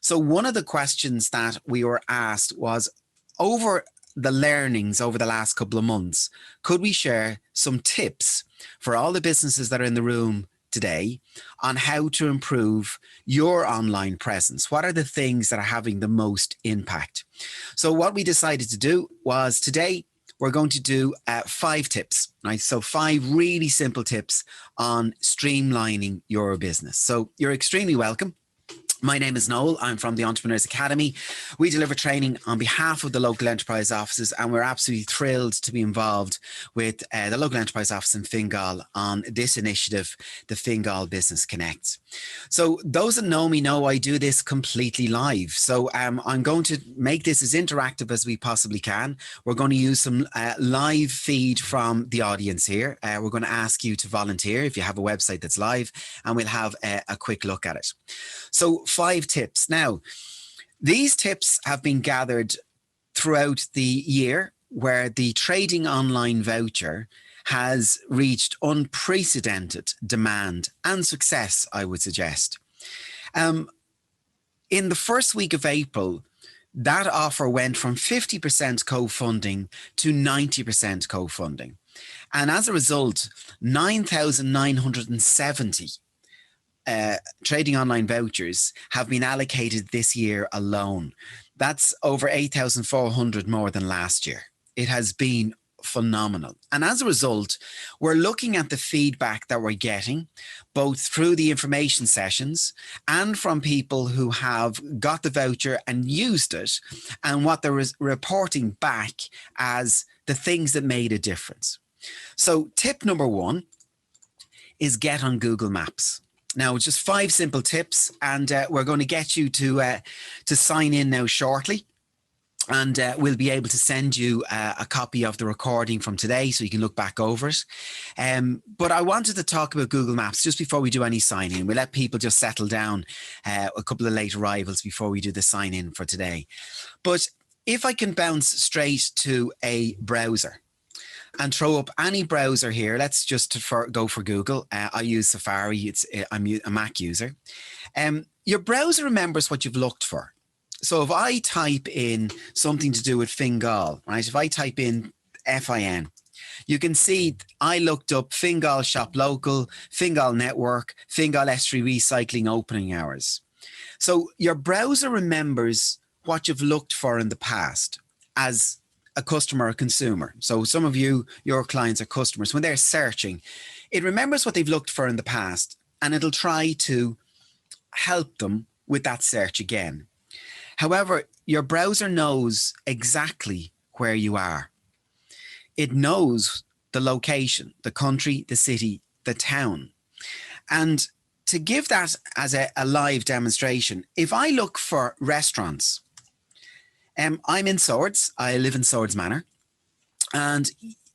So one of the questions that we were asked was, over the learnings over the last couple of months, could we share some tips for all the businesses that are in the room today on how to improve your online presence? What are the things that are having the most impact? So what we decided to do was today we're going to do 5 tips, right? So 5 really simple tips on streamlining your business. So you're extremely welcome. My name is Noel. I'm from the Entrepreneurs Academy. We deliver training on behalf of the local enterprise offices, and we're absolutely thrilled to be involved with the local enterprise office in Fingal on this initiative, the Fingal Business Connect. So those that know me know I do this completely live. So I'm going to make this as interactive as we possibly can. We're going to use some live feed from the audience here. We're going to ask you to volunteer if you have a website that's live, and we'll have a quick look at it. So 5 tips. Now, these tips have been gathered throughout the year where the Trading Online Voucher has reached unprecedented demand and success, I would suggest. In the first week of April, that offer went from 50% co-funding to 90% co-funding. And as a result, 9,970 Trading Online Vouchers have been allocated this year alone. That's over 8,400 more than last year. It has been phenomenal. And as a result, we're looking at the feedback that we're getting, both through the information sessions and from people who have got the voucher and used it, and what they're reporting back as the things that made a difference. So tip number 1 is get on Google Maps. Now, it's just 5 simple tips, and we're going to get you to sign in now shortly. And we'll be able to send you a copy of the recording from today so you can look back over it. But I wanted to talk about Google Maps just before we do any sign-in. We'll let people just settle down, a couple of late arrivals before we do the sign-in for today. But if I can bounce straight to a browser and throw up any browser here, let's just go for Google. I use Safari. I'm a Mac user. Your browser remembers what you've looked for. So if I type in something to do with Fingal, right? If I type in FIN, you can see I looked up Fingal Shop Local, Fingal Network, Fingal Estuary Recycling opening hours. So your browser remembers what you've looked for in the past as a customer or consumer. So some of you, your clients are customers. When they're searching, it remembers what they've looked for in the past, and it'll try to help them with that search again. However, your browser knows exactly where you are. It knows the location, the country, the city, the town. And to give that as a live demonstration, if I look for restaurants, I'm in Swords. I live in Swords Manor. And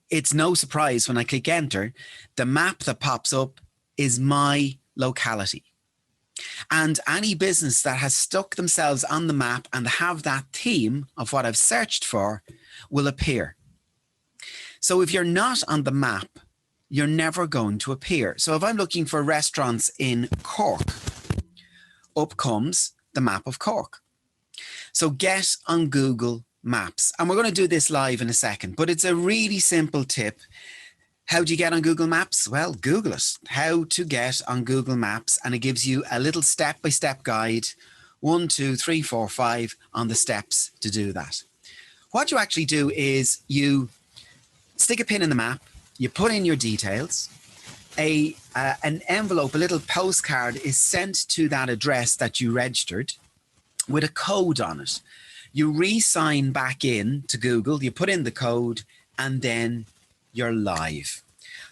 it's no surprise when I click enter, the map that pops up is my locality. And any business that has stuck themselves on the map and have that theme of what I've searched for will appear. So if you're not on the map, you're never going to appear. So if I'm looking for restaurants in Cork, up comes the map of Cork. So get on Google Maps. And we're going to do this live in a second, but it's a really simple tip. How do you get on Google Maps? Well, Google it. How to get on Google Maps. And it gives you a little step-by-step guide, 1, 2, 3, 4, 5 on the steps to do that. What you actually do is you stick a pin in the map, you put in your details, an envelope, a little postcard is sent to that address that you registered with a code on it. You re-sign back in to Google, you put in the code, and then you're live.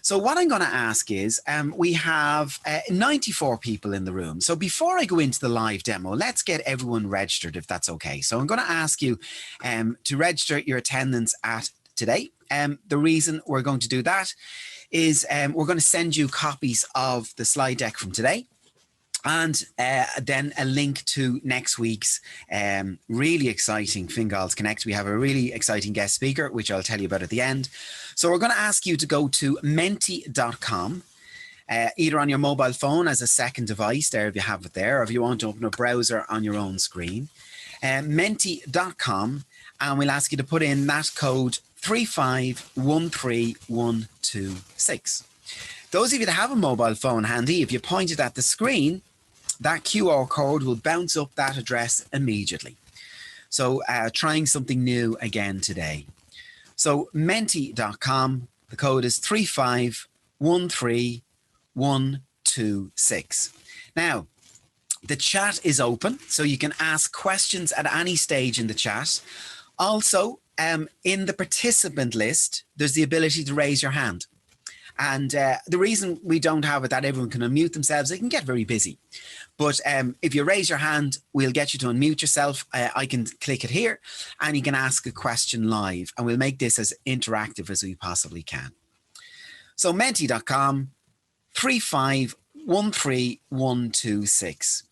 So what I'm going to ask is, we have 94 people in the room. So before I go into the live demo, let's get everyone registered if that's okay. So I'm going to ask you to register your attendance at today. The reason we're going to do that is we're going to send you copies of the slide deck from today. And then a link to next week's really exciting Fingals Connect. We have a really exciting guest speaker, which I'll tell you about at the end. So we're going to ask you to go to menti.com. either on your mobile phone as a second device, there if you have it there, or if you want to open a browser on your own screen. Menti.com, and we'll ask you to put in that code 3513126. Those of you that have a mobile phone handy, if you point it at the screen, that QR code will bounce up that address immediately. So trying something new again today. So Menti.com, the code is 3513126. Now, the chat is open, so you can ask questions at any stage in the chat. Also, in the participant list, there's the ability to raise your hand. And the reason we don't have it that everyone can unmute themselves, they can get very busy. But if you raise your hand, we'll get you to unmute yourself. I can click it here and you can ask a question live, and we'll make this as interactive as we possibly can. So Menti.com, 3513126.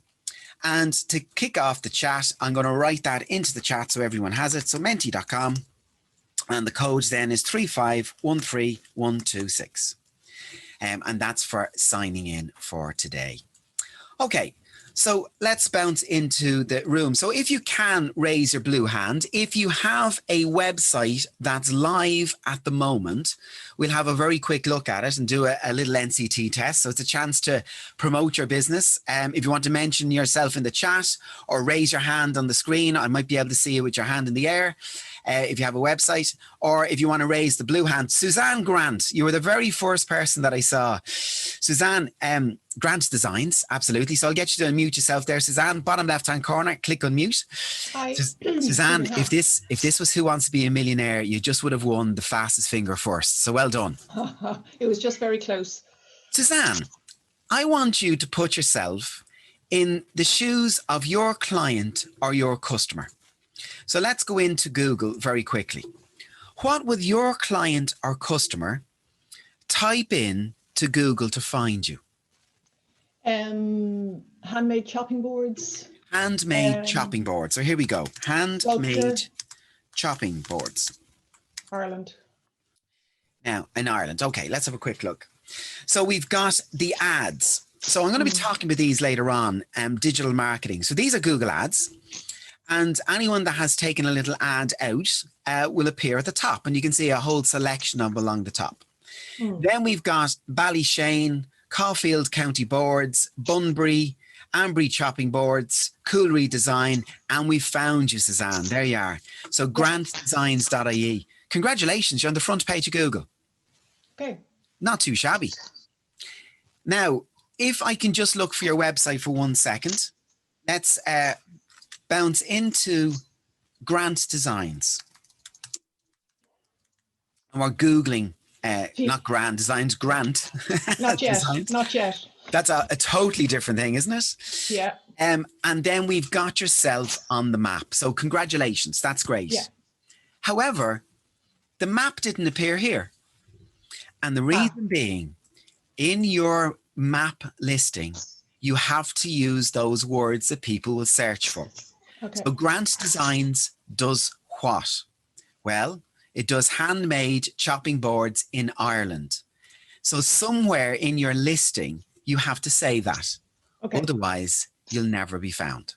And to kick off the chat, I'm going to write that into the chat so everyone has it. So Menti.com, and the code then is 3513126. And that's for signing in for today. Okay, so let's bounce into the room. So if you can raise your blue hand, if you have a website that's live at the moment, we'll have a very quick look at it and do a little NCT test. So it's a chance to promote your business. If you want to mention yourself in the chat or raise your hand on the screen, I might be able to see you with your hand in the air. If you have a website, or if you want to raise the blue hand. Suzanne Grant, you were the very first person that I saw. Suzanne, Grant Designs, absolutely. So I'll get you to unmute yourself there, Suzanne. Bottom left-hand corner, click unmute. Hi. Suzanne, if this was Who Wants to Be a Millionaire, you just would have won the fastest finger first. So well done. It was just very close. Suzanne, I want you to put yourself in the shoes of your client or your customer. So let's go into Google very quickly. What would your client or customer type in to Google to find you? Handmade chopping boards. Handmade chopping boards. So here we go. Handmade chopping boards. Ireland. Now, in Ireland. Okay, let's have a quick look. So we've got the ads. So I'm going to be talking about these later on, digital marketing. So these are Google ads. And anyone that has taken a little ad out will appear at the top. And you can see a whole selection of them along the top. Then we've got Ballyshannon, Caulfield County Boards, Bunbury, Ambry Chopping Boards, Coolry Design, and we found you, Suzanne. There you are. So grantdesigns.ie. Congratulations, you're on the front page of Google. Okay. Not too shabby. Now, if I can just look for your website for 1 second, let's bounce into Grant Designs. And we're Googling, not Grand Designs, Grant. Not yet, Designs. not yet. That's a totally different thing, isn't it? Yeah. And then we've got yourself on the map. So congratulations, that's great. Yeah. However, the map didn't appear here. And the reason being, in your map listing, you have to use those words that people will search for. Okay. So Grant Designs does what? Well, it does handmade chopping boards in Ireland. So somewhere in your listing, you have to say that. Okay. Otherwise, you'll never be found.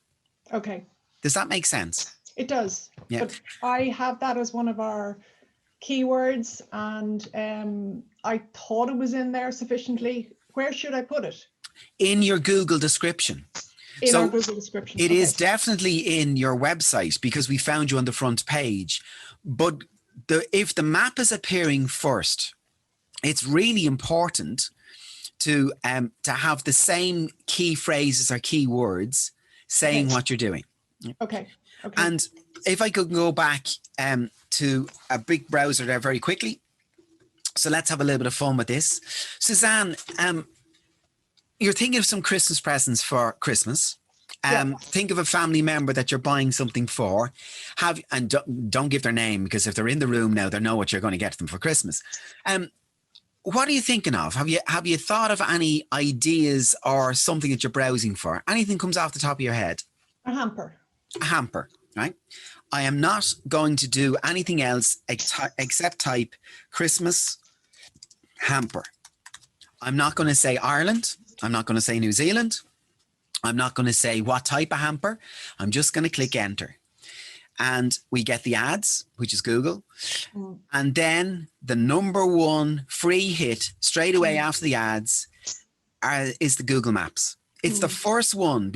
Okay. Does that make sense? It does. Yeah. But I have that as one of our keywords, and I thought it was in there sufficiently. Where should I put it? In your Google description. In our Google description. It is definitely in your website because we found you on the front page. But if the map is appearing first, it's really important to have the same key phrases or key words saying what you're doing. Okay. Okay. And if I could go back to a big browser there very quickly. So let's have a little bit of fun with this. Suzanne, you're thinking of some Christmas presents for Christmas. Think of a family member that you're buying something for. Don't give their name, because if they're in the room now, they know what you're going to get them for Christmas. What are you thinking of? Have you thought of any ideas or something that you're browsing for? Anything comes off the top of your head? A hamper. A hamper, right? I am not going to do anything else except type Christmas hamper. I'm not going to say Ireland. I'm not going to say New Zealand. I'm not going to say what type of hamper. I'm just going to click enter. And we get the ads, which is Google. And then the number one free hit straight away after the ads is the Google Maps. It's the first one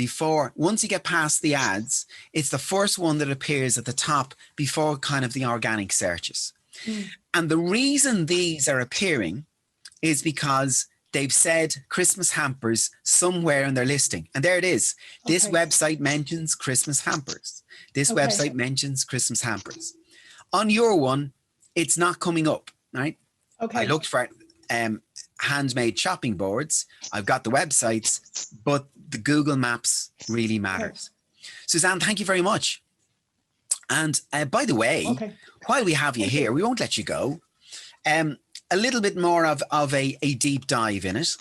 once you get past the ads, it's the first one that appears at the top before kind of the organic searches. And the reason these are appearing is because they've said Christmas hampers somewhere in their listing. And there it is. This website mentions Christmas hampers. This website mentions Christmas hampers. On your one, it's not coming up, right? Okay. I looked for handmade chopping boards. I've got the websites, but the Google Maps really matters. Suzanne, thank you very much. And by the way, while we have you here, we won't let you go. A little bit more of a deep dive in it.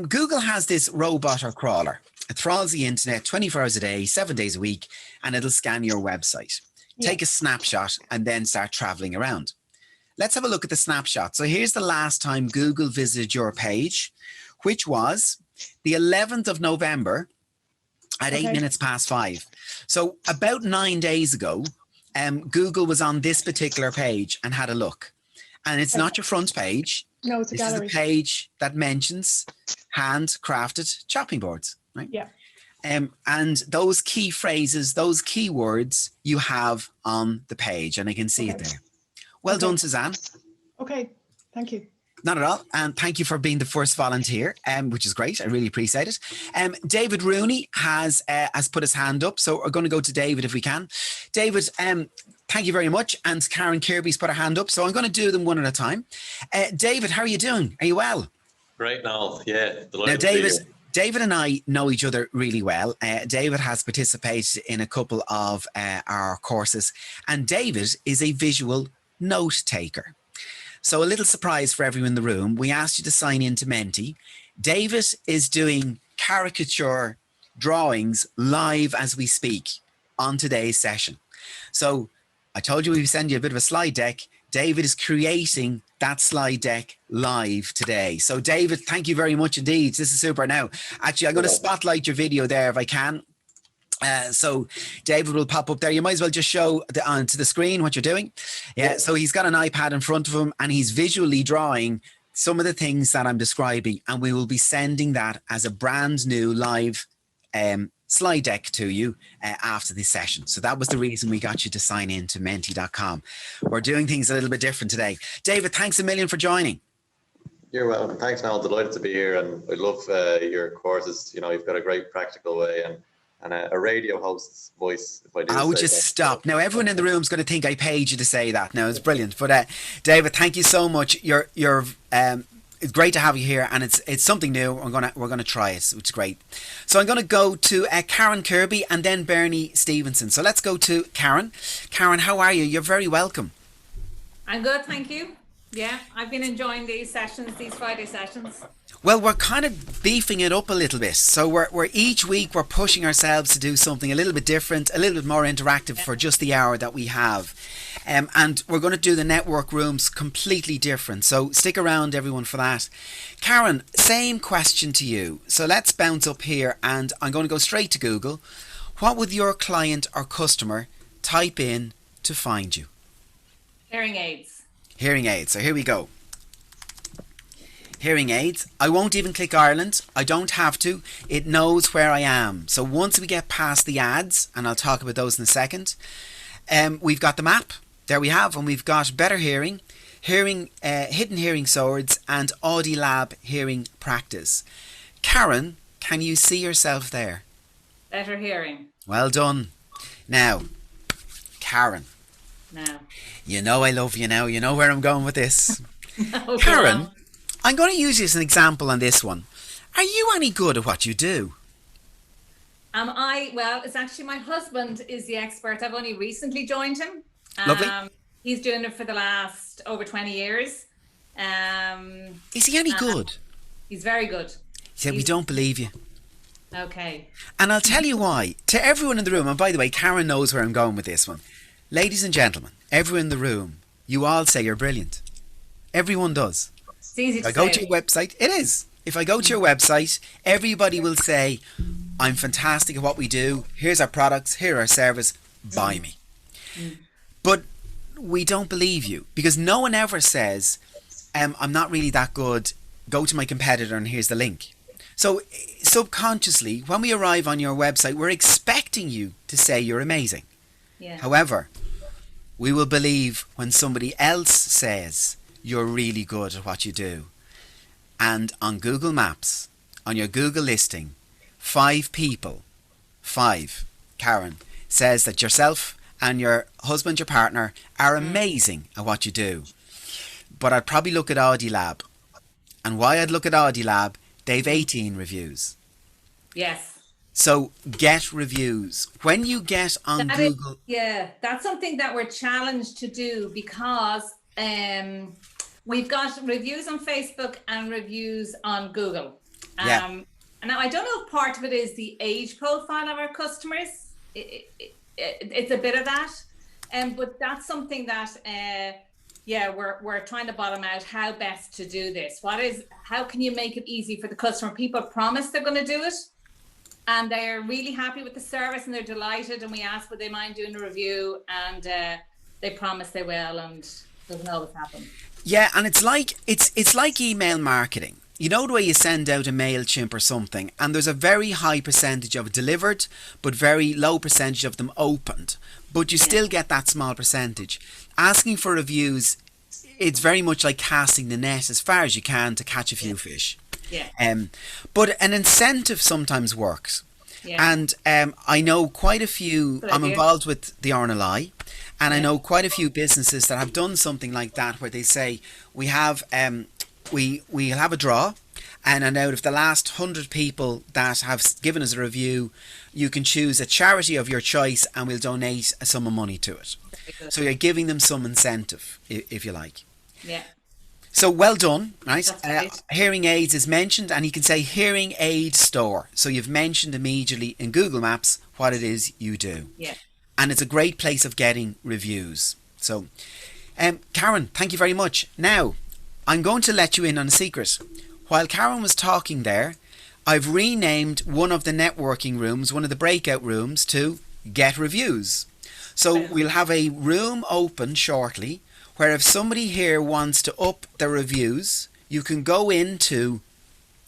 Google has this robot or crawler. It trawls the internet 24 hours a day, 7 days a week, and it'll scan your website. Take a snapshot and then start traveling around. Let's have a look at the snapshot. So here's the last time Google visited your page, which was the 11th of November at 8 minutes past 5. So about 9 days ago, Google was on this particular page and had a look. And it's not your front page. No, it's a gallery. This is a page that mentions handcrafted chopping boards, right? Yeah. And those key phrases, those keywords you have on the page, and I can see it there. Well done, Suzanne. Okay, thank you. Not at all. And thank you for being the first volunteer, which is great. I really appreciate it. David Rooney has put his hand up. So we're going to go to David if we can. David, thank you very much. And Karen Kirby's put her hand up. So I'm going to do them one at a time. David, how are you doing? Are you well? Great, Noel. Yeah. Now, David and I know each other really well. David has participated in a couple of our courses. And David is a visual note taker. So a little surprise for everyone in the room. We asked you to sign in to Menti. David is doing caricature drawings live as we speak on today's session. So I told you we'd send you a bit of a slide deck. David is creating that slide deck live today. So David, thank you very much indeed. This is super. Now, actually, I'm going to spotlight your video there if I can. So David will pop up there. You might as well just show onto the screen what you're doing. Yeah, so he's got an iPad in front of him and he's visually drawing some of the things that I'm describing, and we will be sending that as a brand new live slide deck to you after this session. So that was the reason we got you to sign in to menti.com. We're doing things a little bit different today. David, thanks a million for joining. You're welcome. Thanks, Noel. Delighted to be here, and I love your courses. You know, you've got a great practical way and a radio host's voice, if I do. I would just stop. Now, everyone in the room is going to think I paid you to say that. No, it's brilliant. But David, thank you so much. It's great to have you here, and it's something new. We're gonna try it, which is great. So I'm going to go to Karen Kirby and then Bernie Stevenson. So let's go to Karen. Karen, how are you? You're very welcome. I'm good, thank you. Yeah, I've been enjoying these sessions, these Friday sessions. Well, we're kind of beefing it up a little bit. So we're each week we're pushing ourselves to do something a little bit different, a little bit more interactive for just the hour that we have. And we're going to do the network rooms completely different. So stick around, everyone, for that. Karen, same question to you. So let's bounce up here and I'm going to go straight to Google. What would your client or customer type in to find you? Hearing aids. Hearing aids. So here we go. Hearing aids. I won't even click Ireland. I don't have to. It knows where I am. So once we get past the ads, and I'll talk about those in a second, we've got the map. There we have, and we've got better hearing, hidden hearing swords, and Audilab hearing practice. Karen, can you see yourself there? Better hearing. Well done. Now, Karen. Now. You know I love you now. You know where I'm going with this. No, Karen, I'm going to use you as an example on this one. Are you any good at what you do? Am I? Well, it's actually my husband is the expert. I've only recently joined him. Lovely. He's doing it for the last over 20 years. Is he any good? He's very good. Yeah, we don't believe you. Okay. And I'll tell you why. To everyone in the room, and by the way, Karen knows where I'm going with this one. Ladies and gentlemen, everyone in the room, you all say you're brilliant. Everyone does. It's easy If to I go say. to your website, it is. If I go to your website, everybody will say, I'm fantastic at what we do. Here's our products. Here our service. Buy me. But we don't believe you because no one ever says, I'm not really that good. Go to my competitor and here's the link. So subconsciously, when we arrive on your website, we're expecting you to say you're amazing. Yeah. However, we will believe when somebody else says you're really good at what you do. And on Google Maps, on your Google listing, 5 people, Karen, says that yourself and your husband, your partner, are amazing at what you do. But I'd probably look at Audi Lab. And why I'd look at Audi Lab, they've 18 reviews. Yes. So get reviews. When you get on Google... That's something that we're challenged to do because we've got reviews on Facebook and reviews on Google. And now I don't know if part of it is the age profile of our customers. It's a bit of that. But that's something that... we're trying to bottom out how best to do this. How can you make it easy for the customer? People promise they're going to do it and they're really happy with the service and they're delighted, and we ask would they mind doing a review, and they promise they will, and it doesn't always happen. Yeah, and it's like email marketing. You know the way you send out a MailChimp or something, and there's a very high percentage of it delivered, but very low percentage of them opened. But you still get that small percentage. Asking for reviews, it's very much like casting the net as far as you can to catch a few fish. But an incentive sometimes works. And I know quite a few, I'm involved with the RNLI, and I know quite a few businesses that have done something like that where they say, we'll have a draw, and out of the last 100 people that have given us a review, you can choose a charity of your choice and we'll donate a sum of money to it. So you're giving them some incentive, if you like. So well done, right? Hearing aids is mentioned, and you can say hearing aid store. So you've mentioned immediately in Google Maps what it is you do. And it's a great place of getting reviews. So, Karen, thank you very much. Now, I'm going to let you in on a secret. While Karen was talking there, I've renamed one of the networking rooms, one of the breakout rooms, to Get Reviews. So we'll have a room open shortly where if somebody here wants to up their reviews, you can go into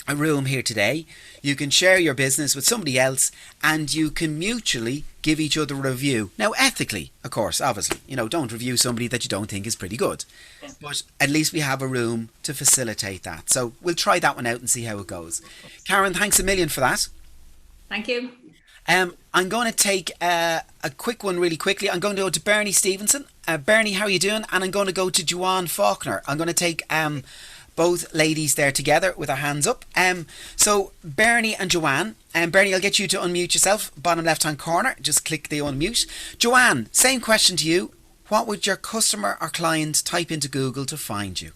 a room here today, you can share your business with somebody else, and you can mutually give each other a review. Now, ethically, of course, obviously, don't review somebody that you don't think is pretty good. But at least we have a room to facilitate that. So we'll try that one out and see how it goes. Karen, thanks a million for that. Thank you. I'm going to take a quick one really quickly. I'm going to go to Bernie Stevenson. Bernie, how are you doing? And I'm going to go to Joanne Faulkner. I'm going to take both ladies there together with their hands up. So Bernie and Joanne. Bernie, I'll get you to unmute yourself. Bottom left-hand corner. Just click the unmute. Joanne, same question to you. What would your customer or client type into Google to find you?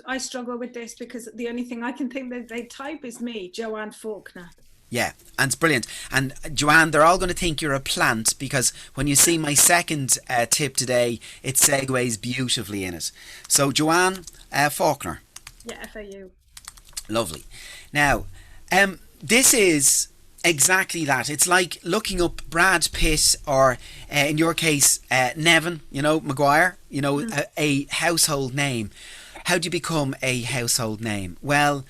I struggle with this because the only thing I can think that they type is me, Joanne Faulkner. Yeah, and it's brilliant. And Joanne, they're all going to think you're a plant because when you see my second tip today, it segues beautifully in it. So Joanne Faulkner. Yeah, FAU. Lovely. Now, this is exactly that. It's like looking up Brad Pitt or, in your case, Nevin, Maguire, a household name. How do you become a household name? Well,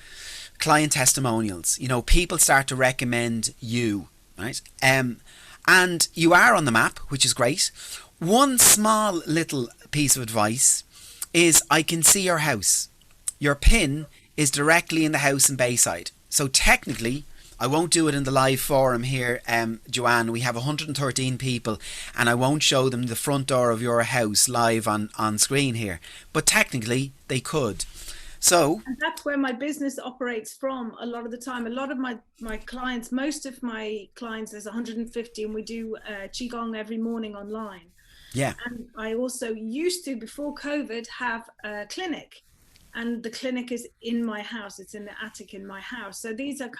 client testimonials. People start to recommend you, right? And you are on the map, which is great. One small little piece of advice is I can see your house. Your pin is directly in the house in Bayside. So technically, I won't do it in the live forum here, Joanne. We have 113 people and I won't show them the front door of your house live on screen here. But technically, they could. So, and that's where my business operates from a lot of the time. A lot of my clients, most of my clients, there's 150, and we do Qigong every morning online. Yeah. And I also used to, before COVID, have a clinic, and the clinic is in my house. It's in the attic in my house. So these are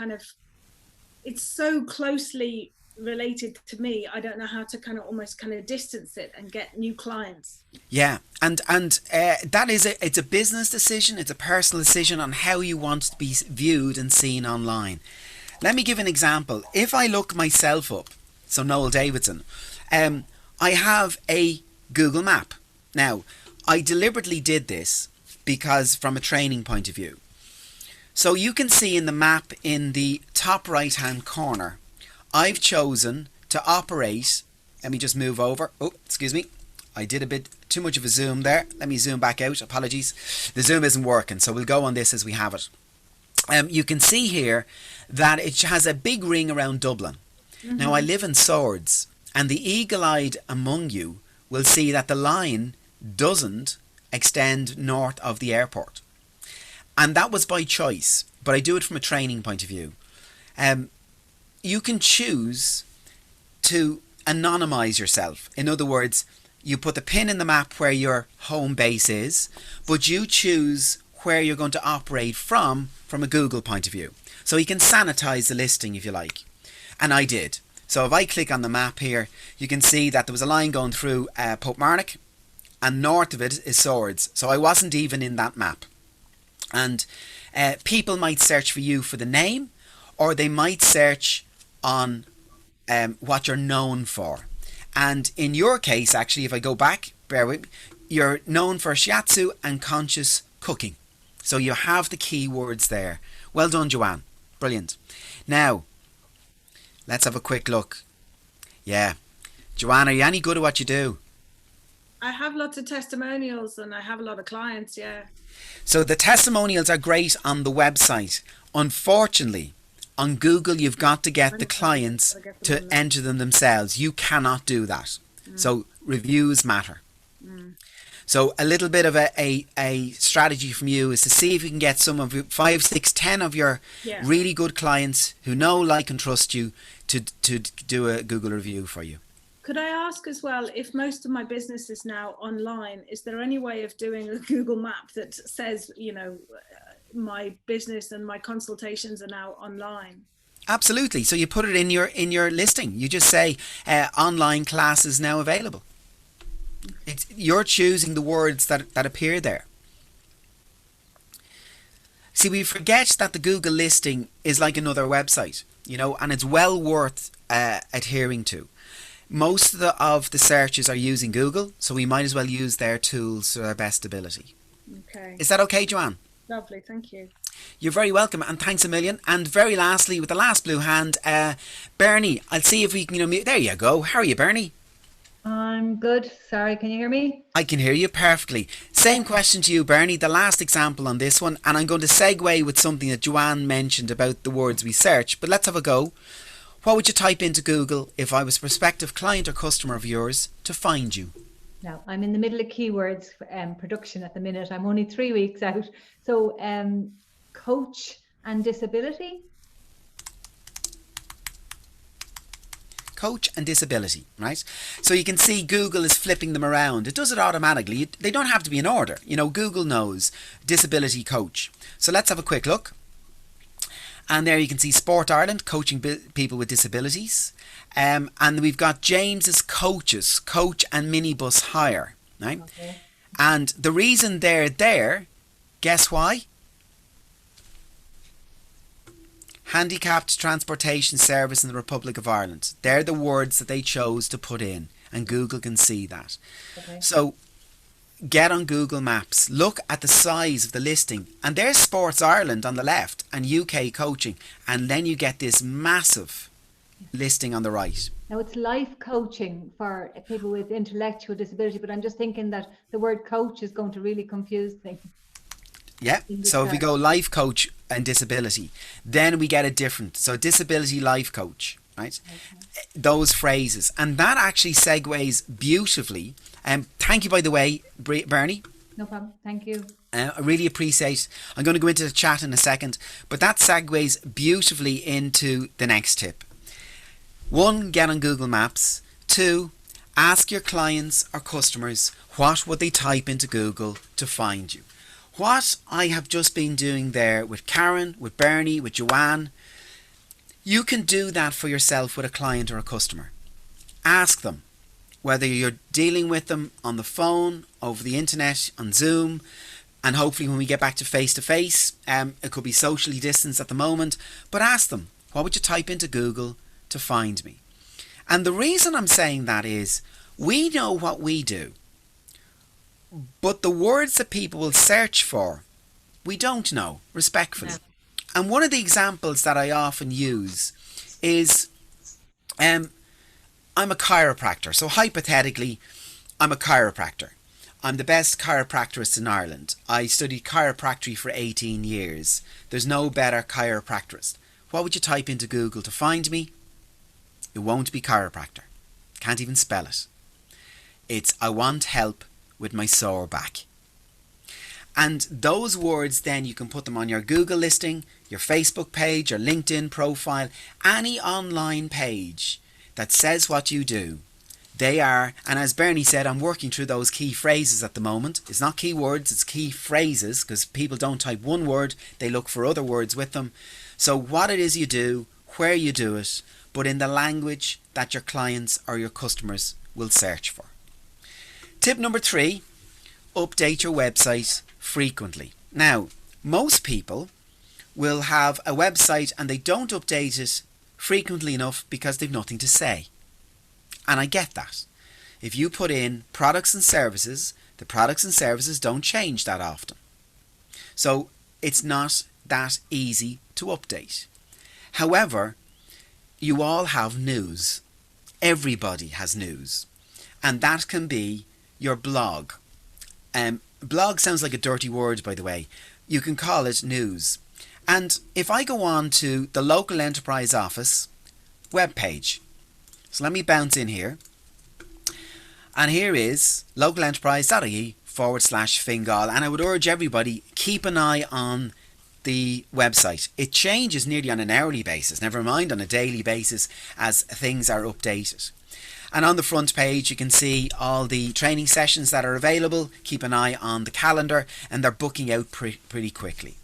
it's so closely related to me, I don't know how to almost distance it and get new clients. Yeah, and that is it's a business decision. It's a personal decision on how you want to be viewed and seen online. Let me give an example. If I look myself up, so Noel Davidson, I have a Google map. Now, I deliberately did this because from a training point of view. So you can see in the map in the top right hand corner, I've chosen to operate. Let me just move over. Oh, excuse me. I did a bit too much of a zoom there. Let me zoom back out. Apologies. The zoom isn't working, so we'll go on this as we have it. You can see here that it has a big ring around Dublin. Mm-hmm. Now, I live in Swords, and the eagle-eyed among you will see that the line doesn't extend north of the airport. And that was by choice, but I do it from a training point of view. You can choose to anonymize yourself. In other words, you put the pin in the map where your home base is, but you choose where you're going to operate from a Google point of view. So you can sanitize the listing if you like. And I did. So if I click on the map here, you can see that there was a line going through Popemarnock, and north of it is Swords. So I wasn't even in that map. And people might search for you for the name, or they might search on what you're known for. And in your case, actually, if I go back, bear with me, you're known for shiatsu and conscious cooking. So you have the keywords there. Well done, Joanne. Brilliant. Now, let's have a quick look. Yeah. Joanne, are you any good at what you do? I have lots of testimonials and I have a lot of clients, yeah. So the testimonials are great on the website. Unfortunately, on Google, you've got to get the clients to enter them themselves. You cannot do that. So reviews matter. So a little bit of a strategy from you is to see if you can get some of 5, 6, 10 of your really good clients who know, like and trust you to do a Google review for you. Could I ask as well, if most of my business is now online, is there any way of doing a Google map that says, you know, my business and my consultations are now online? Absolutely. So you put it in your listing. You just say online classes now available. You're choosing the words that appear there. See, we forget that the Google listing is like another website, you know, and it's well worth adhering to. Most of the searches are using Google, so we might as well use their tools to their best ability. Okay. Is that okay, Joanne? Lovely, thank you. You're very welcome, and thanks a million. And very lastly, with the last blue hand, Bernie, I'll see if we can, there you go. How are you, Bernie? I'm good. Sorry, can you hear me? I can hear you perfectly. Same question to you, Bernie, the last example on this one, and I'm going to segue with something that Joanne mentioned about the words we search, but let's have a go. What would you type into Google if I was a prospective client or customer of yours to find you? Now, I'm in the middle of keywords production at the minute. I'm only 3 weeks out. So coach and disability. Coach and disability, right? So you can see Google is flipping them around. It does it automatically. They don't have to be in order. You know, Google knows disability coach. So let's have a quick look. And there you can see Sport Ireland coaching people with disabilities. And we've got James's coaches, coach and minibus hire, right? Okay. And the reason they're there, guess why? Handicapped transportation service in the Republic of Ireland. They're the words that they chose to put in, and Google can see that. Okay. So get on Google Maps, look at the size of the listing, and there's Sports Ireland on the left and UK coaching, and then you get this massive listing on the right. Now it's life coaching for people with intellectual disability, but I'm just thinking that the word coach is going to really confuse things. Yeah, so if we go life coach and disability, then we get a different, so disability life coach, right? Okay. Those phrases, and that actually segues beautifully. Thank you, by the way, Bernie. No problem, thank you. I really appreciate, I'm going to go into the chat in a second, but that segues beautifully into the next tip. 1, get on Google Maps. 2, ask your clients or customers what would they type into Google to find you. What I have just been doing there with Karen, with Bernie, with Joanne, You can do that for yourself with a client or a customer. Ask them whether you're dealing with them on the phone, over the internet, on Zoom, and hopefully when we get back to face, it could be socially distanced at the moment, but ask them, what would you type into Google to find me? And the reason I'm saying that is, we know what we do, but the words that people will search for, we don't know, respectfully. No. And one of the examples that I often use is, I'm a chiropractor. So hypothetically, I'm a chiropractor. I'm the best chiropractorist in Ireland. I studied chiropractic for 18 years. There's no better chiropractorist. What would you type into Google to find me? It won't be chiropractor. Can't even spell it. It's I want help with my sore back. And those words then you can put them on your Google listing, your Facebook page, your LinkedIn profile, any online page that says what you do. They are, and as Bernie said, I'm working through those key phrases at the moment. It's not key words, it's key phrases, because people don't type one word, they look for other words with them. So what it is you do, where you do it, but in the language that your clients or your customers will search for. Tip number 3, update your website frequently. Now, most people will have a website and they don't update it frequently enough because they've nothing to say. And I get that. If you put in products and services, the products and services don't change that often. So it's not that easy to update. However, you all have news. Everybody has news. And that can be your blog. Blog sounds like a dirty word, by the way. You can call it news. And if I go on to the local enterprise office webpage, so let me bounce in here. And here is localenterprise.ie/Fingal. And I would urge everybody, keep an eye on the website. It changes nearly on an hourly basis, never mind on a daily basis as things are updated. And on the front page you can see all the training sessions that are available. Keep an eye on the calendar and they're booking out pretty quickly.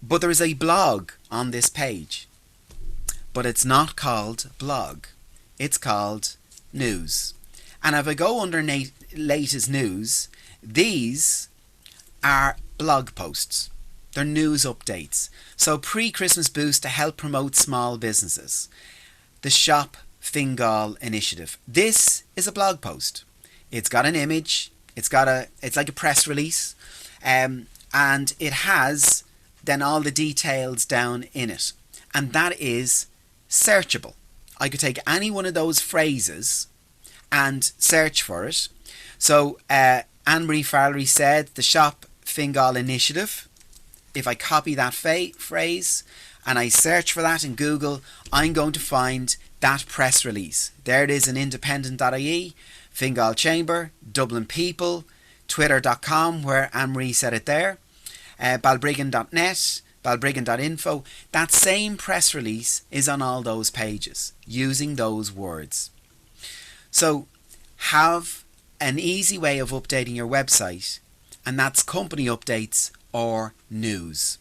But there is a blog on this page. But it's not called blog. It's called news. And if I go under latest news, these are blog posts. They're news updates. So pre-Christmas boost to help promote small businesses. The Shop Fingal initiative. This is a blog post. It's got an image. It's like a press release. And it has then all the details down in it. And that is searchable. I could take any one of those phrases and search for it. So Anne-Marie Farley said the Shop Fingal initiative. If I copy that phrase and I search for that in Google, I'm going to find that press release. There it is in independent.ie, Fingal Chamber, Dublin People, twitter.com where Anne-Marie said it there, balbriggan.net, balbriggan.info. That same press release is on all those pages using those words. So have an easy way of updating your website, and that's company updates or news.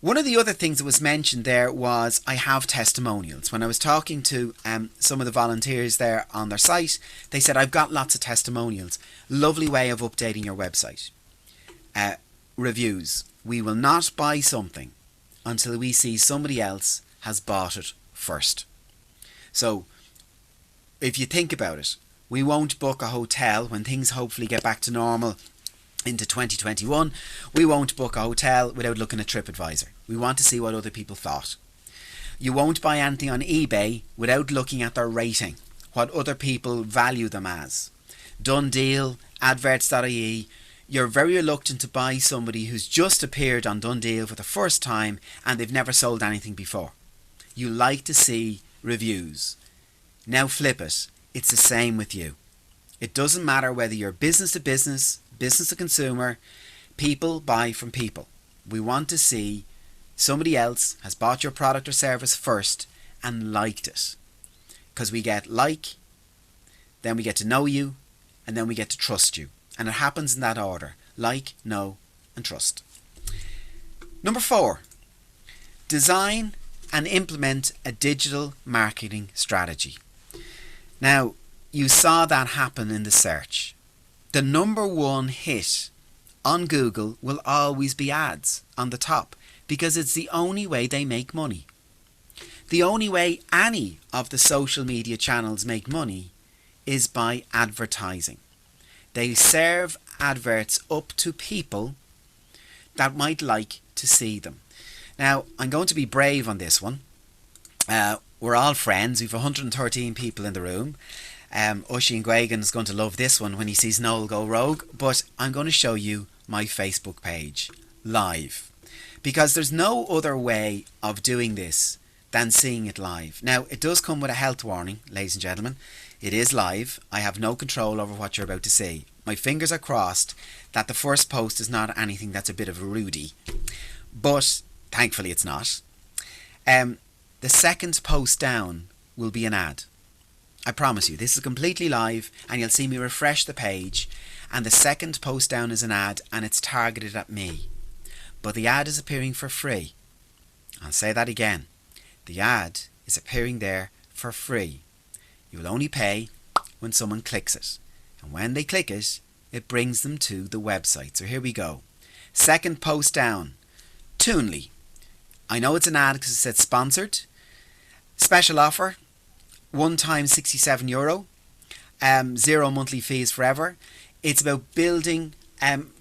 One of the other things that was mentioned there was I have testimonials. When I was talking to some of the volunteers there on their site, they said I've got lots of testimonials. Lovely way of updating your website. Reviews. We will not buy something until we see somebody else has bought it first. So if you think about it, we won't book a hotel when things hopefully get back to normal into 2021. We won't book a hotel without looking at TripAdvisor. We want to see what other people thought. You won't buy anything on eBay without looking at their rating, what other people value them as. Done Deal, adverts.ie. You're very reluctant to buy somebody who's just appeared on Done Deal for the first time and they've never sold anything before. You like to see reviews. Now flip it. It's the same with you. It doesn't matter whether you're business to business, business to consumer. People buy from people. We want to see somebody else has bought your product or service first and liked it. Because we get like, then we get to know you, and then we get to trust you. And it happens in that order. Like, know, and trust. Number 4. Design and implement a digital marketing strategy. Now, you saw that happen in the search. The number one hit on Google will always be ads on the top, because it's the only way they make money. The only way any of the social media channels make money is by advertising. They serve adverts up to people that might like to see them. Now, I'm going to be brave on this one. We're all friends. We've 113 people in the room. Ushi and Gwagan's going to love this one when he sees Noel go rogue. But I'm going to show you my Facebook page live, because there's no other way of doing this than seeing it live. Now, it does come with a health warning, ladies and gentlemen. It is live. I have no control over what you're about to see. My fingers are crossed that the first post is not anything that's a bit of a Rudy, but thankfully it's not. The second post down will be an ad. I promise you, this is completely live, and you'll see me refresh the page, and the second post down is an ad, and it's targeted at me. But the ad is appearing for free. I'll say that again. The ad is appearing there for free. You will only pay when someone clicks it. And when they click it, it brings them to the website. So here we go. Second post down. Toonly. I know it's an ad because it said sponsored. Special offer. One time €67. 0 monthly fees forever. It's about building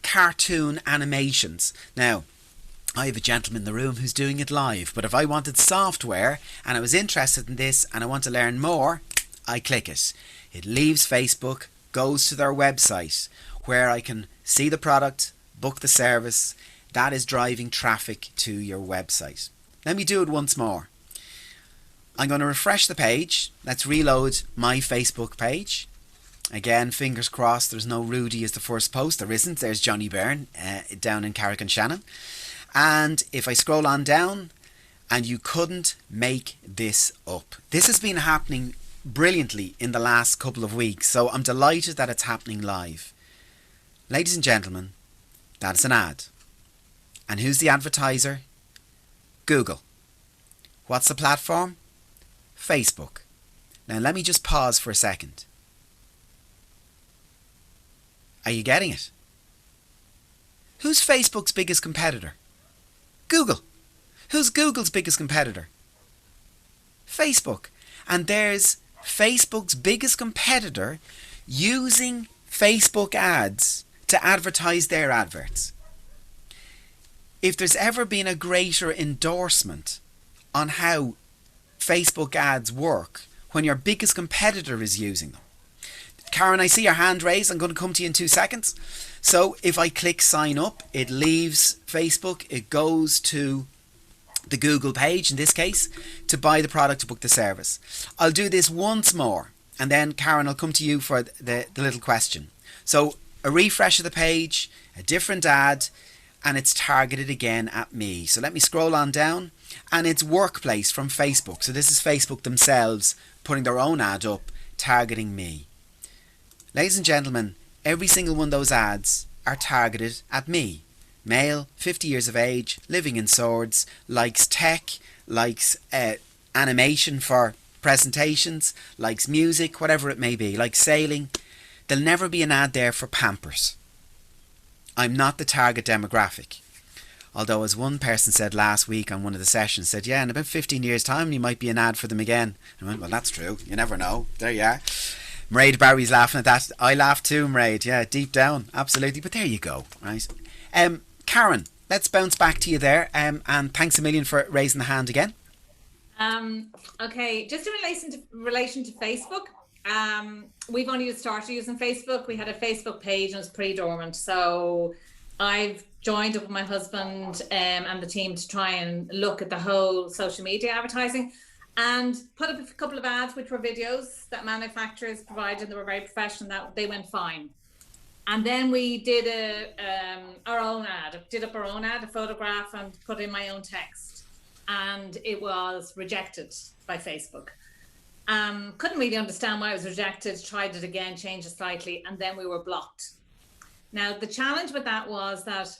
cartoon animations. Now, I have a gentleman in the room who's doing it live, but if I wanted software and I was interested in this and I want to learn more, I click it. It leaves Facebook, goes to their website where I can see the product, book the service. That is driving traffic to your website. Let me do it once more. I'm going to refresh the page. Let's reload my Facebook page. Again, fingers crossed there's no Rudy as the first post. There isn't. There's Johnny Byrne down in Carrick-on-Shannon. And if I scroll on down, and you couldn't make this up. This has been happening brilliantly in the last couple of weeks, so I'm delighted that it's happening live. Ladies and gentlemen, that's an ad. And who's the advertiser? Google. What's the platform? Facebook. Now let me just pause for a second. Are you getting it? Who's Facebook's biggest competitor? Google. Who's Google's biggest competitor? Facebook. And there's Facebook's biggest competitor using Facebook ads to advertise their adverts. If there's ever been a greater endorsement on how Facebook ads work when your biggest competitor is using them. Karen, I see your hand raised. I'm going to come to you in 2 seconds. So if I click sign up, it leaves Facebook. It goes to the Google page, in this case, to buy the product, to book the service. I'll do this once more. And then, Karen, I'll come to you for the little question. So a refresh of the page, a different ad, and it's targeted again at me. So let me scroll on down. And it's Workplace from Facebook. So this is Facebook themselves putting their own ad up, targeting me. Ladies and gentlemen, every single one of those ads are targeted at me. Male, 50 years of age, living in Swords, likes tech, likes animation for presentations, likes music, whatever it may be, likes sailing. There'll never be an ad there for Pampers. I'm not the target demographic. Although, as one person said last week on one of the sessions, said, yeah, in about 15 years' time, you might be an ad for them again. I went, well, that's true. You never know. There you are. Mairead Barry's laughing at that. I laughed too, Mairead. Yeah, deep down. Absolutely. But there you go. Right. Karen, let's bounce back to you there. And thanks a million for raising the hand again. Okay. Just in relation to Facebook, we've only just started using Facebook. We had a Facebook page and it was pretty dormant. So I've joined up with my husband and the team to try and look at the whole social media advertising and put up a couple of ads which were videos that manufacturers provided and they were very professional, that they went fine. And then we did our own ad, a photograph, and put in my own text, and it was rejected by Facebook. Couldn't really understand why it was rejected, tried it again, changed it slightly, and then we were blocked. Now, the challenge with that was that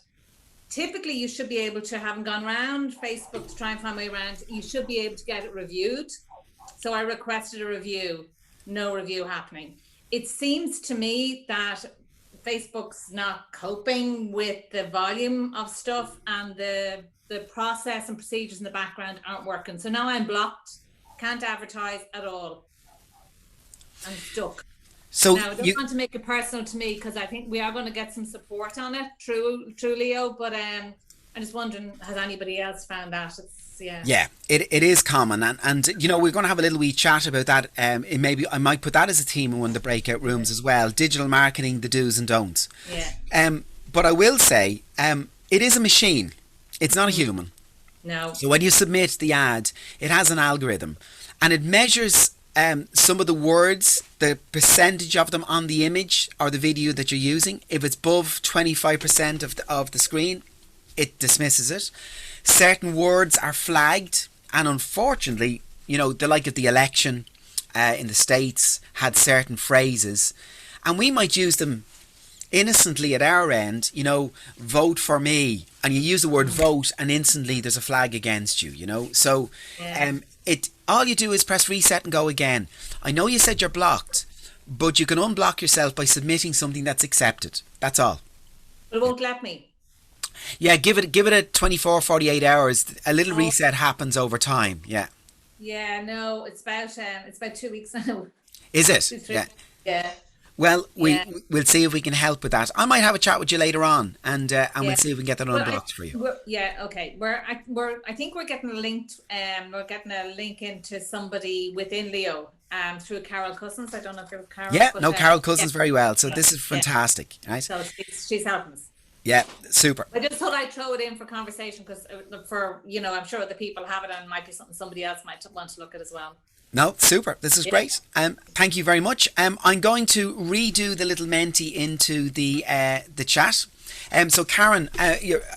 typically you should be able to, having gone around Facebook to try and find my way around, you should be able to get it reviewed. So I requested a review, no review happening. It seems to me that Facebook's not coping with the volume of stuff, and the process and procedures in the background aren't working. So now I'm blocked, can't advertise at all. I'm stuck. So now I don't want to make it personal to me, because I think we are going to get some support on it through Leo, but I'm just wondering, has anybody else found that? Yeah, it is common, and you know, we're going to have a little wee chat about that. Maybe I might put that as a theme in one of the breakout rooms as well. Digital marketing, the do's and don'ts. Yeah. But I will say, it is a machine. It's not a human. No. So when you submit the ad, it has an algorithm, and it measures some of the words, the percentage of them on the image or the video that you're using. If it's above 25% of the screen, it dismisses it. Certain words are flagged, and unfortunately, you know, the like of the election in the States had certain phrases, and we might use them innocently at our end, you know, vote for me, and you use the word vote and instantly there's a flag against you, you know. So all you do is press reset and go again. I know you said you're blocked, but you can unblock yourself by submitting something that's accepted. That's all. But it won't let me. Yeah, give it a 24, 48 hours. A little reset happens over time. Yeah. Yeah, no, it's about 2 weeks now. Is it? 2, 3. Yeah. Yeah. Well, we'll see if we can help with that. I might have a chat with you later on, and we'll see if we can get that unblocked for you. Okay. I think we're getting a link. We're getting a link into somebody within Leo. Through Carol Cousins. I don't know if you're Carol. Yeah, no, Carol Cousins very well. So this is fantastic, right? So she's helping us. Yeah, super. I just thought I'd throw it in for conversation, because for, you know, I'm sure other people have it, and it might be something somebody else might want to look at as well. No, super. This is great. Thank you very much. I'm going to redo the little Menti into the chat. So Karen,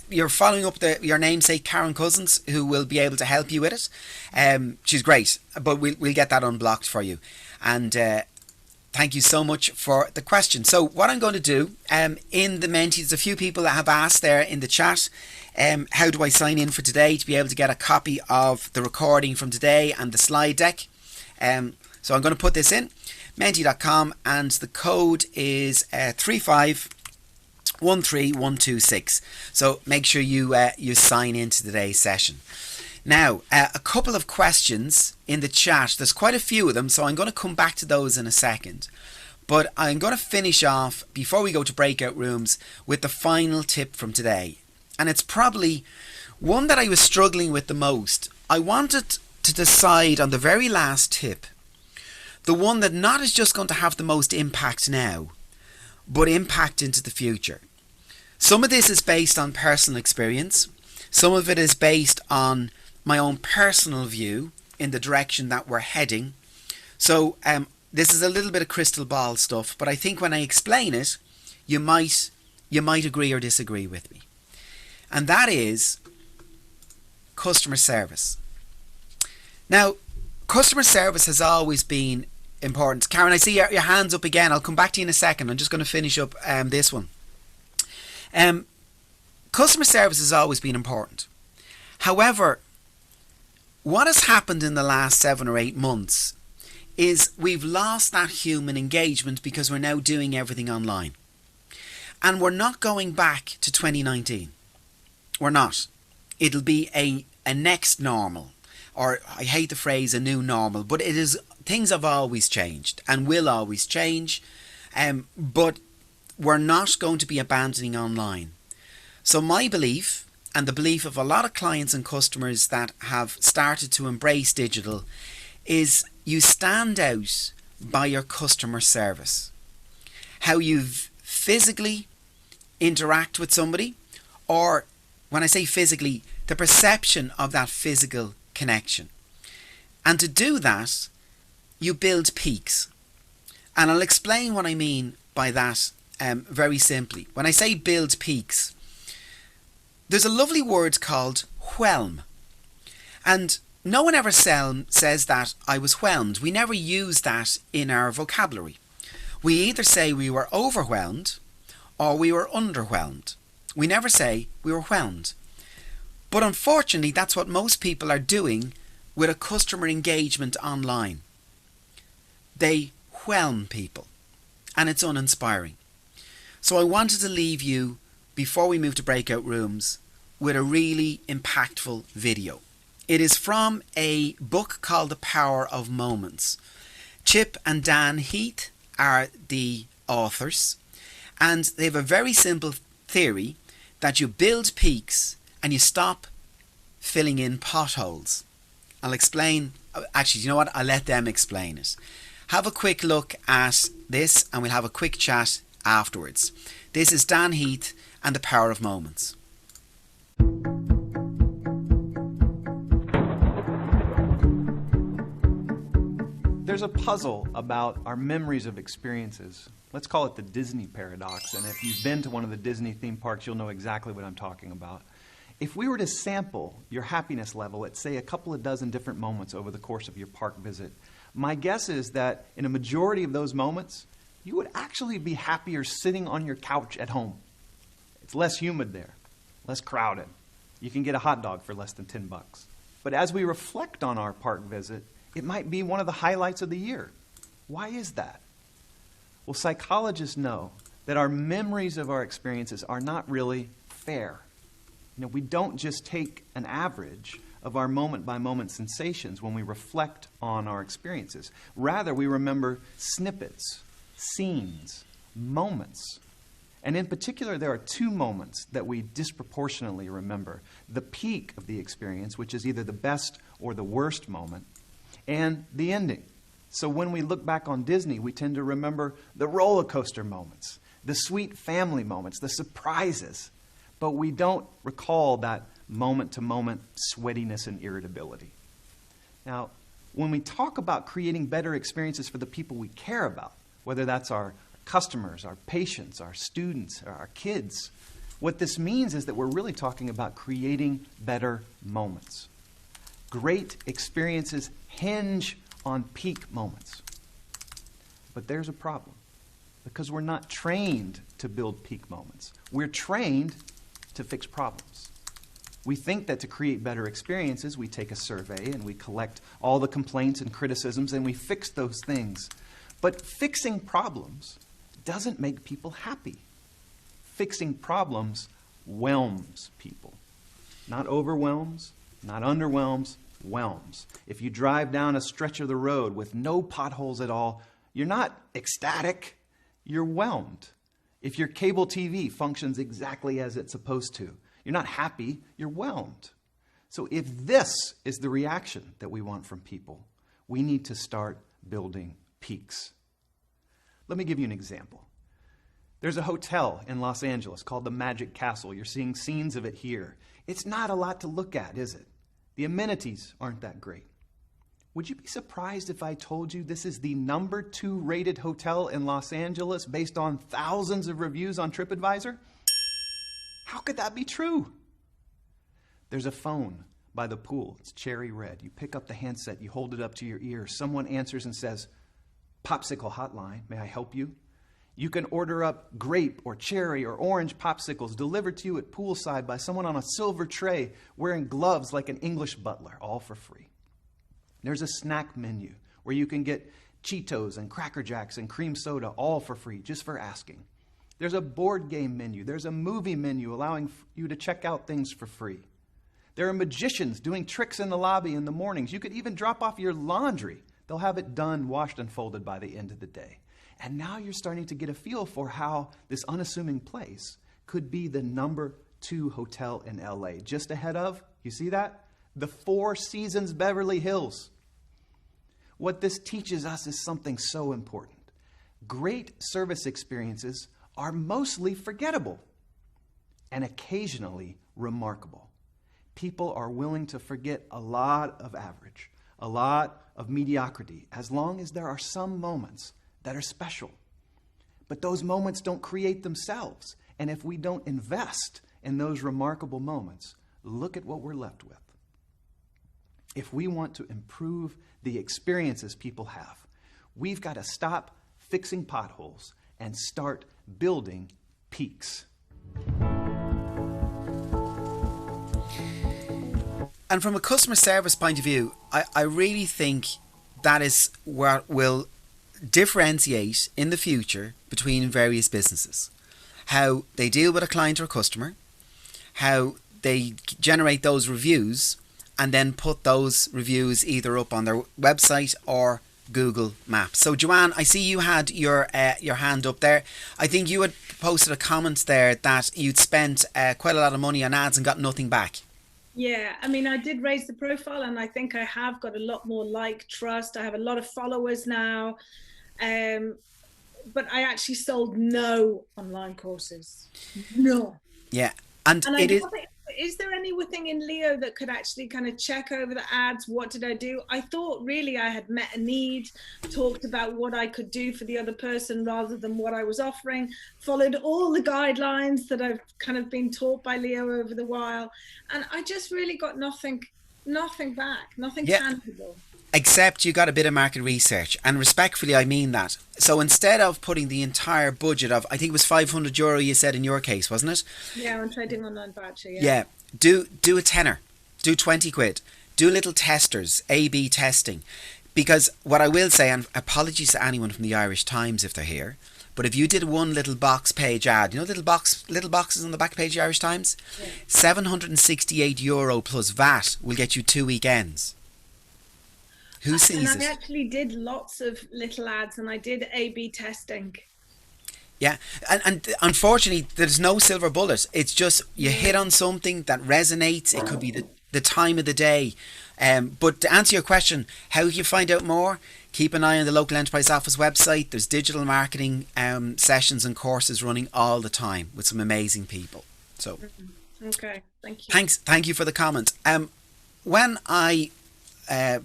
you're following up your namesake Karen Cousins, who will be able to help you with it. She's great, but we'll get that unblocked for you. And thank you so much for the question. So what I'm going to do, in the Menti, there's a few people that have asked there in the chat, how do I sign in for today to be able to get a copy of the recording from today and the slide deck? So I'm going to put this in, menti.com, and the code is 3513126. So make sure you sign into today's session. Now, a couple of questions in the chat. There's quite a few of them, so I'm going to come back to those in a second. But I'm going to finish off, before we go to breakout rooms, with the final tip from today. And it's probably one that I was struggling with the most. I wanted to decide on the very last tip, the one that not is just going to have the most impact now, but impact into the future. Some of this is based on personal experience. Some of it is based on my own personal view in the direction that we're heading. So this is a little bit of crystal ball stuff, but I think when I explain it, you might agree or disagree with me. And that is customer service. Now, customer service has always been important. Karen, I see your hands up again. I'll come back to you in a second. I'm just going to finish up this one. Customer service has always been important. However, what has happened in the last 7 or 8 months is we've lost that human engagement because we're now doing everything online. And we're not going back to 2019. We're not. It'll be a next normal. Or I hate the phrase a new normal, but it is, things have always changed and will always change, but we're not going to be abandoning online. So my belief, and the belief of a lot of clients and customers that have started to embrace digital, is you stand out by your customer service. How you physically interact with somebody, or when I say physically, the perception of that physical connection. And to do that, you build peaks. And I'll explain what I mean by that very simply. When I say build peaks, there's a lovely word called whelm. And no one ever says that I was whelmed. We never use that in our vocabulary. We either say we were overwhelmed or we were underwhelmed. We never say we were whelmed. But unfortunately, that's what most people are doing with a customer engagement online. They whelm people, and it's uninspiring. So I wanted to leave you, before we move to breakout rooms, with a really impactful video. It is from a book called The Power of Moments. Chip and Dan Heath are the authors, and they have a very simple theory that you build peaks and you stop filling in potholes. I'll explain. Actually, you know what? I'll let them explain it. Have a quick look at this and we'll have a quick chat afterwards. This is Dan Heath and The Power of Moments. There's a puzzle about our memories of experiences. Let's call it the Disney paradox. And if you've been to one of the Disney theme parks, you'll know exactly what I'm talking about. If we were to sample your happiness level at, say, a couple of dozen different moments over the course of your park visit, my guess is that in a majority of those moments, you would actually be happier sitting on your couch at home. It's less humid there, less crowded. You can get a hot dog for less than $10. But as we reflect on our park visit, it might be one of the highlights of the year. Why is that? Well, psychologists know that our memories of our experiences are not really fair. We don't just take an average of our moment-by-moment sensations when we reflect on our experiences. Rather, we remember snippets, scenes, moments. And in particular, there are two moments that we disproportionately remember. The peak of the experience, which is either the best or the worst moment, and the ending. So when we look back on Disney, we tend to remember the roller coaster moments, the sweet family moments, the surprises. But we don't recall that moment-to-moment sweatiness and irritability. Now, when we talk about creating better experiences for the people we care about, whether that's our customers, our patients, our students, or our kids, what this means is that we're really talking about creating better moments. Great experiences hinge on peak moments. But there's a problem, because we're not trained to build peak moments. We're trained to fix problems. We think that to create better experiences, we take a survey and we collect all the complaints and criticisms and we fix those things. But fixing problems doesn't make people happy. Fixing problems whelms people. Not overwhelms, not underwhelms, whelms. If you drive down a stretch of the road with no potholes at all, you're not ecstatic, you're whelmed. If your cable TV functions exactly as it's supposed to, you're not happy, you're whelmed. So if this is the reaction that we want from people, we need to start building peaks. Let me give you an example. There's a hotel in Los Angeles called the Magic Castle. You're seeing scenes of it here. It's not a lot to look at, is it? The amenities aren't that great. Would you be surprised if I told you this is the number 2 rated hotel in Los Angeles based on thousands of reviews on TripAdvisor? How could that be true? There's a phone by the pool. It's cherry red. You pick up the handset, you hold it up to your ear. Someone answers and says, "Popsicle hotline, may I help you?" You can order up grape or cherry or orange popsicles delivered to you at poolside by someone on a silver tray wearing gloves like an English butler, all for free. There's a snack menu where you can get Cheetos and Cracker Jacks and cream soda, all for free, just for asking. There's a board game menu. There's a movie menu allowing you to check out things for free. There are magicians doing tricks in the lobby in the mornings. You could even drop off your laundry. They'll have it done, washed, and folded by the end of the day. And now you're starting to get a feel for how this unassuming place could be the number 2 hotel in LA, just ahead of, you see that? The Four Seasons Beverly Hills. What this teaches us is something so important. Great service experiences are mostly forgettable and occasionally remarkable. People are willing to forget a lot of average, a lot of mediocrity, as long as there are some moments that are special. But those moments don't create themselves. And if we don't invest in those remarkable moments, look at what we're left with. If we want to improve the experiences people have, we've got to stop fixing potholes and start building peaks. And from a customer service point of view, I really think that is what will differentiate in the future between various businesses. How they deal with a client or customer, how they generate those reviews, and then put those reviews either up on their website or Google Maps. So Joanne, I see you had your hand up there. I think you had posted a comment there that you'd spent quite a lot of money on ads and got nothing back. Yeah, I mean, I did raise the profile, and I think I have got a lot more trust. I have a lot of followers now, but I actually sold no online courses. No. Yeah, and it is. Is there anything in Leo that could actually kind of check over the ads? What did I do? I thought really I had met a need, talked about what I could do for the other person rather than what I was offering, followed all the guidelines that I've kind of been taught by Leo over the while. And I just really got nothing back, nothing tangible. Except you got a bit of market research, and respectfully I mean that. So instead of putting the entire budget of, I think it was €500 you said in your case, wasn't it? Yeah, on Trading Online Voucher, yeah. Do a tenner, do 20 quid, do little testers, A/B testing. Because what I will say, and apologies to anyone from the Irish Times if they're here, but if you did one little box page ad, you know little boxes on the back page of the Irish Times? Yeah. €768 plus VAT will get you 2 weekends. Who sees it? And I actually did lots of little ads, and I did A/B testing. Yeah, and unfortunately, there's no silver bullet. It's just you hit on something that resonates. It could be the time of the day. But to answer your question, how do you find out more? Keep an eye on the local enterprise office website. There's digital marketing sessions and courses running all the time with some amazing people. So, okay, thank you. Thank you for the comment.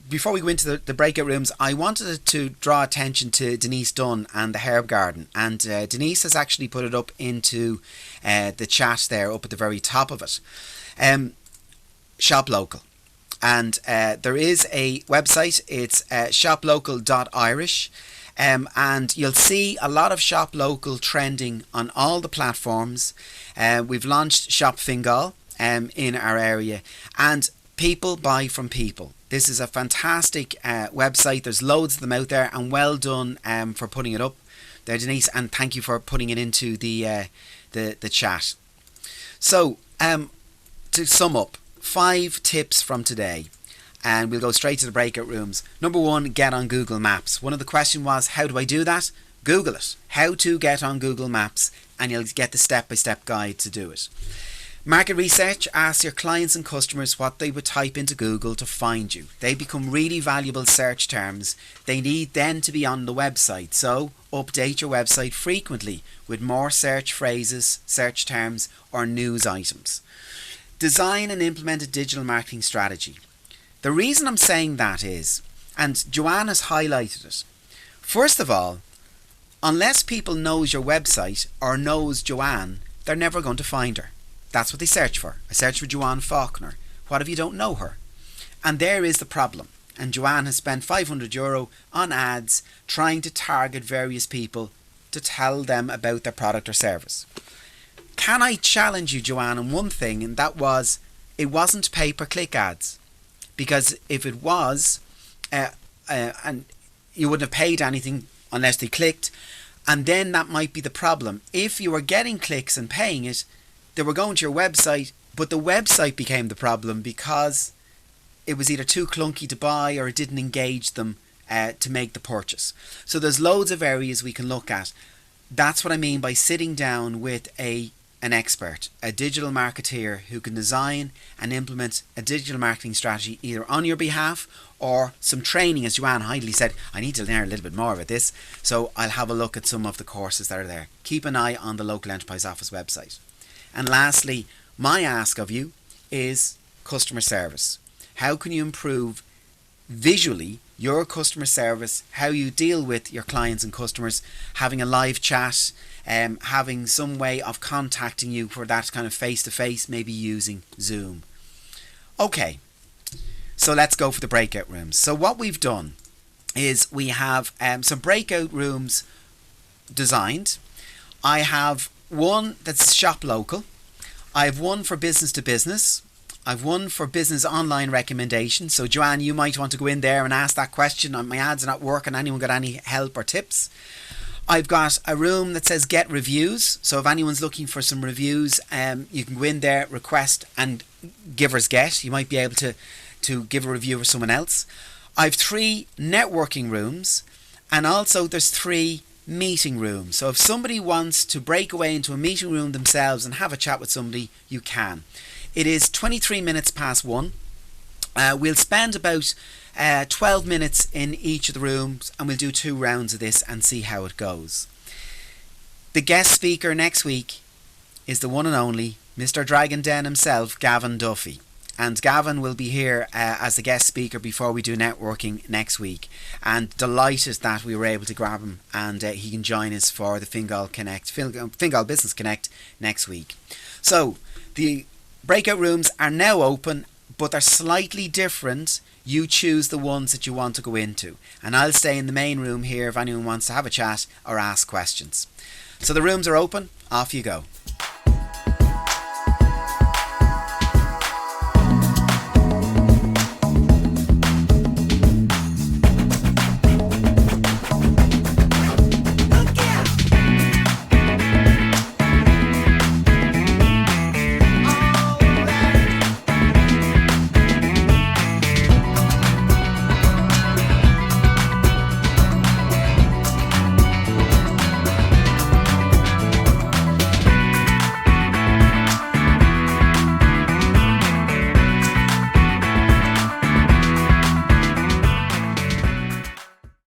Before we go into the breakout rooms, I wanted to draw attention to Denise Dunn and the Herb Garden, and Denise has actually put it up into the chat there up at the very top of it. Shop local, and there is a website. It's shoplocal.irish, and you'll see a lot of Shop Local trending on all the platforms. We've launched Shop Fingal in our area, and people buy from people. This is a fantastic website. There's loads of them out there, and well done for putting it up there, Denise, and thank you for putting it into the chat. So to sum up, 5 tips from today, and we'll go straight to the breakout rooms. Number 1, get on Google Maps. One of the questions was, how do I do that? Google it. How to get on Google Maps, and you'll get the step-by-step guide to do it. Market research, ask your clients and customers what they would type into Google to find you. They become really valuable search terms. They need then to be on the website. So update your website frequently with more search phrases, search terms, or news items. Design and implement a digital marketing strategy. The reason I'm saying that is, and Joanne has highlighted it, first of all, unless people knows your website or knows Joanne, they're never going to find her. That's what they search for. I search for Joanne Faulkner. What if you don't know her? And there is the problem. And Joanne has spent €500 on ads trying to target various people to tell them about their product or service. Can I challenge you, Joanne, on one thing, and that was, it wasn't pay-per-click ads. Because if it was, and you wouldn't have paid anything unless they clicked, and then that might be the problem. If you were getting clicks and paying it, they were going to your website, but the website became the problem because it was either too clunky to buy or it didn't engage them to make the purchase. So there's loads of areas we can look at. That's what I mean by sitting down with an expert, a digital marketeer who can design and implement a digital marketing strategy either on your behalf or some training. As Joanne Heidley said, I need to learn a little bit more about this, so I'll have a look at some of the courses that are there. Keep an eye on the local enterprise office website. And lastly, my ask of you is customer service. How can you improve visually your customer service, how you deal with your clients and customers, having a live chat, having some way of contacting you for that kind of face-to-face, maybe using Zoom. Okay, so let's go for the breakout rooms. So what we've done is we have some breakout rooms designed. I have one that's shop local. I have one for business to business. I've one for business online recommendations. So Joanne, you might want to go in there and ask that question. My ads are not working. Anyone got any help or tips? I've got a room that says get reviews. So if anyone's looking for some reviews, you can go in there, request, and givers get. You might be able to give a review for someone else. I've 3 networking rooms, and also there's 3 meeting rooms. So if somebody wants to break away into a meeting room themselves and have a chat with somebody, you can. It is 23 minutes past 1. We'll spend about 12 minutes in each of the rooms, and we'll do 2 rounds of this and see how it goes. The guest speaker next week is the one and only Mr. Dragon Den himself, Gavin Duffy. And Gavin will be here as a guest speaker before we do networking next week. And delighted that we were able to grab him, and he can join us for the Fingal Business Connect next week. So the breakout rooms are now open, but they're slightly different. You choose the ones that you want to go into. And I'll stay in the main room here if anyone wants to have a chat or ask questions. So the rooms are open. Off you go.